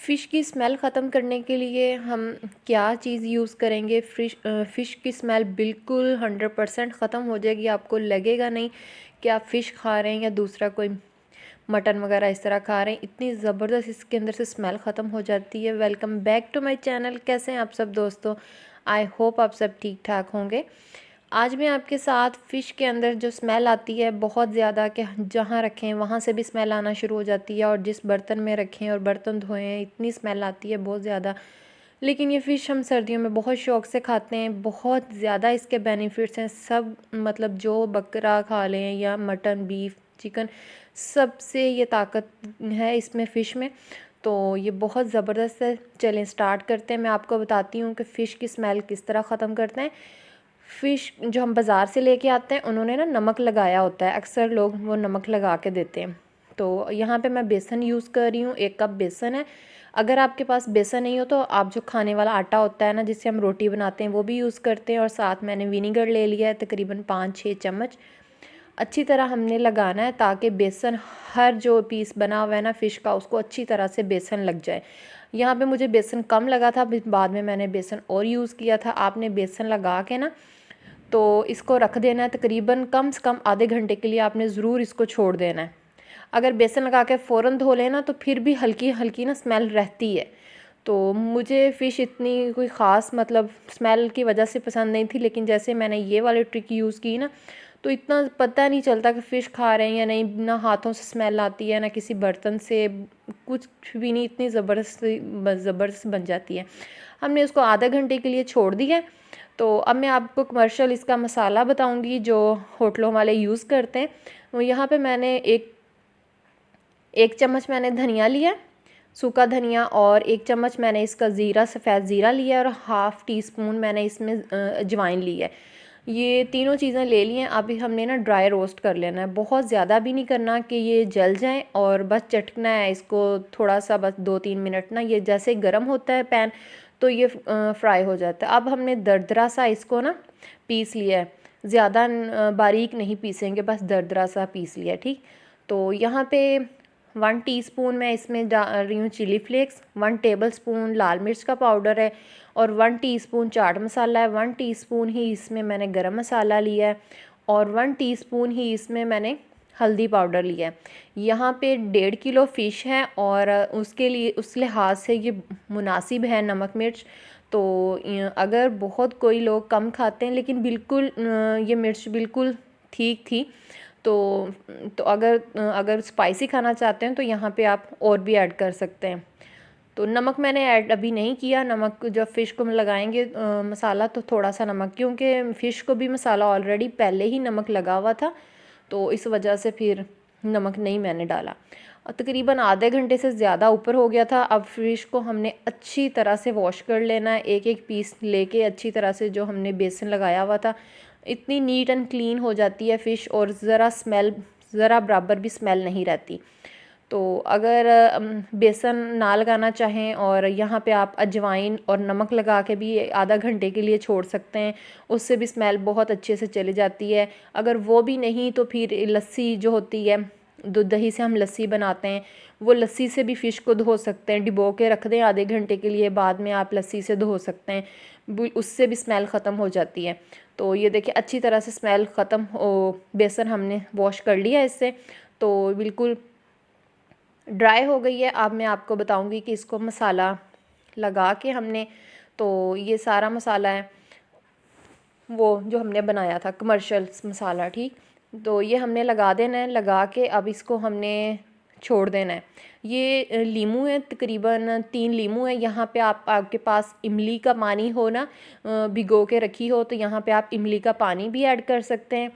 Fish की smell ख़त्म करने के लिए हम क्या चीज़ यूज़ करेंगे? फ़िश की स्मेल बिल्कुल 100% ख़त्म हो जाएगी। आपको लगेगा नहीं कि आप फ़िश खा रहे हैं या दूसरा कोई मटन वगैरह इस तरह खा रहे हैं। इतनी ज़बरदस्त इसके अंदर से स्मेल ख़त्म हो जाती है। Welcome back to my channel. कैसे हैं आप सब दोस्तों? आई होप आप सब ठीक ठाक होंगे। आज मैं आपके साथ फ़िश के अंदर जो स्मेल आती है बहुत ज़्यादा, कि जहाँ रखें वहाँ से भी स्मेल आना शुरू हो जाती है, और जिस बर्तन में रखें और बर्तन धोएं इतनी स्मेल आती है बहुत ज़्यादा। लेकिन ये फ़िश हम सर्दियों में बहुत शौक़ से खाते हैं। बहुत ज़्यादा इसके बेनिफिट्स हैं। सब मतलब जो बकरा खा लें या मटन, बीफ, चिकन, सबसे ये ताकत है इसमें फ़िश में। तो ये बहुत ज़बरदस्त है। चलें स्टार्ट करते हैं। मैं आपको बताती हूँ कि फ़िश की स्मेल किस तरह ख़त्म करते हैं। फ़िश जो हम बाज़ार से लेके आते हैं उन्होंने ना नमक लगाया होता है। अक्सर लोग वो नमक लगा के देते हैं। तो यहाँ पे मैं बेसन यूज़ कर रही हूँ। 1 कप बेसन है। अगर आपके पास बेसन नहीं हो तो आप जो खाने वाला आटा होता है ना, जिससे हम रोटी बनाते हैं, वो भी यूज़ करते हैं। और साथ मैंने विनीगर ले लिया है, तकरीबन 5-6 चम्मच। अच्छी तरह हमने लगाना है ताकि बेसन, हर जो पीस बना हुआ है ना फ़िश का, उसको अच्छी तरह से बेसन लग जाए। यहाँ पे मुझे बेसन कम लगा था, बाद में मैंने बेसन और यूज़ किया था। आपने बेसन लगा के ना तो इसको रख देना है। तकरीबन कम से कम आधे घंटे के लिए आपने ज़रूर इसको छोड़ देना है। अगर बेसन लगा के फ़ौरन धो लेना तो फिर भी हल्की हल्की ना स्मेल रहती है। तो मुझे फ़िश इतनी कोई ख़ास मतलब स्मेल की वजह से पसंद नहीं थी, लेकिन जैसे मैंने ये वाली ट्रिक यूज़ की ना, तो इतना पता नहीं चलता कि फ़िश खा रहे हैं या नहीं। ना हाथों से स्मेल आती है ना किसी बर्तन से, कुछ भी नहीं। इतनी ज़बरदस्त बन जाती है। हमने उसको आधे घंटे के लिए छोड़ दिया है। तो अब मैं आपको कमर्शियल इसका मसाला बताऊंगी जो होटलों वाले यूज़ करते हैं। तो यहाँ पे मैंने एक चम्मच मैंने धनिया लिया, सूखा धनिया, और 1 चम्मच मैंने इसका ज़ीरा, सफ़ेद ज़ीरा लिया, और हाफ़ टी स्पून मैंने इसमें अजवाइन ली है। ये तीनों चीज़ें ले ली हैं। अभी हमने ना ड्राई रोस्ट कर लेना है। बहुत ज़्यादा भी नहीं करना कि ये जल जाएं, और बस चटकना है इसको थोड़ा सा, बस 2-3 मिनट ना। ये जैसे गर्म होता है पैन तो ये फ्राई हो जाता है। अब हमने दरदरा सा इसको ना पीस लिया है। ज़्यादा बारीक नहीं पीसेंगे, बस दरदरा सा पीस लिया, ठीक। तो यहाँ पे 1 टीस्पून मैं इसमें डाल रही हूँ चिली फ्लेक्स, 1 टेबलस्पून लाल मिर्च का पाउडर है, और 1 टीस्पून चाट मसाला है, 1 टीस्पून ही इसमें मैंने गरम मसाला लिया है, और 1 टीस्पून ही इसमें मैंने हल्दी पाउडर लिया है। यहाँ पे 1.5 किलो फ़िश है, और उसके लिए उस लिहाज से ये मुनासिब है नमक मिर्च। तो अगर बहुत कोई लोग कम खाते हैं, लेकिन बिल्कुल ये मिर्च बिल्कुल ठीक थी। तो अगर स्पाइसी खाना चाहते हैं तो यहाँ पे आप और भी ऐड कर सकते हैं। तो नमक मैंने ऐड अभी नहीं किया। नमक जब फ़िश को लगाएंगे मसाला, तो थोड़ा सा नमक, क्योंकि फ़िश को भी मसाला ऑलरेडी पहले ही नमक लगा हुआ था, तो इस वजह से फिर नमक नहीं मैंने डाला। तकरीबन आधे घंटे से ज़्यादा ऊपर हो गया था। अब फ़िश को हमने अच्छी तरह से वॉश कर लेना है, एक एक पीस लेके अच्छी तरह से, जो हमने बेसन लगाया हुआ था। इतनी नीट एंड क्लीन हो जाती है फ़िश, और ज़रा बराबर भी स्मेल नहीं रहती। तो अगर बेसन ना लगाना चाहें, और यहाँ पे आप अजवाइन और नमक लगा के भी आधा घंटे के लिए छोड़ सकते हैं, उससे भी स्मेल बहुत अच्छे से चली जाती है। अगर वो भी नहीं तो फिर लस्सी जो होती है, दही से हम लस्सी बनाते हैं, वो लस्सी से भी फ़िश को धो सकते हैं। डिबो के रख दें आधे घंटे के लिए, बाद में आप लस्सी से धो सकते हैं, उससे भी स्मेल ख़त्म हो जाती है। तो ये देखिए अच्छी तरह से स्मेल ख़त्म हो, बेसन हमने वॉश कर लिया इससे, तो बिल्कुल ड्राई हो गई है। अब मैं आपको बताऊंगी कि इसको मसाला लगा के हमने, तो ये सारा मसाला है वो जो हमने बनाया था कमर्शियल मसाला, ठीक। तो ये हमने लगा देना है। लगा के अब इसको हमने छोड़ देना है। ये लीमू है, तकरीबन 3 लीमू है। यहाँ पे आपके पास इमली का पानी हो ना, भिगो के रखी हो, तो यहाँ पे आप इमली का पानी भी ऐड कर सकते हैं।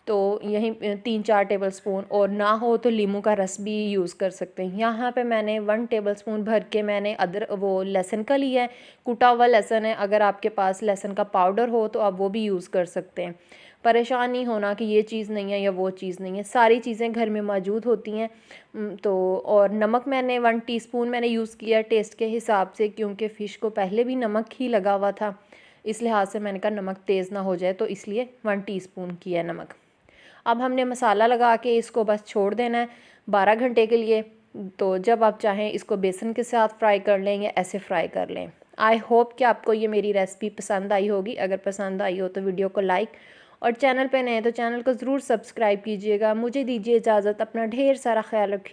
तो यहीं 3-4 टेबलस्पून, और ना हो तो नींबू का रस भी यूज़ कर सकते हैं। यहाँ पे मैंने 1 टेबलस्पून भर के मैंने वो लहसुन का लिया है, कुटा हुआ लहसुन है। अगर आपके पास लहसुन का पाउडर हो तो आप वो भी यूज़ कर सकते हैं। परेशान नहीं होना कि ये चीज़ नहीं है या वो चीज़ नहीं है, सारी चीज़ें घर में मौजूद होती हैं। तो और नमक मैंने 1 टीस्पून मैंने यूज़ किया टेस्ट के हिसाब से, क्योंकि फ़िश को पहले भी नमक ही लगा हुआ था, इस लिहाज से मैंने कहा नमक तेज़ ना हो जाए, तो इसलिए 1 टीस्पून किया नमक। अब हमने मसाला लगा के इसको बस छोड़ देना है 12 घंटे के लिए। तो जब आप चाहें इसको बेसन के साथ फ्राई कर लें या ऐसे फ्राई कर लें। आई होप कि आपको ये मेरी रेसिपी पसंद आई होगी। अगर पसंद आई हो तो वीडियो को लाइक और चैनल पे नए हैं तो चैनल को ज़रूर सब्सक्राइब कीजिएगा। मुझे दीजिए इजाज़त, अपना ढेर सारा ख्याल रखिए।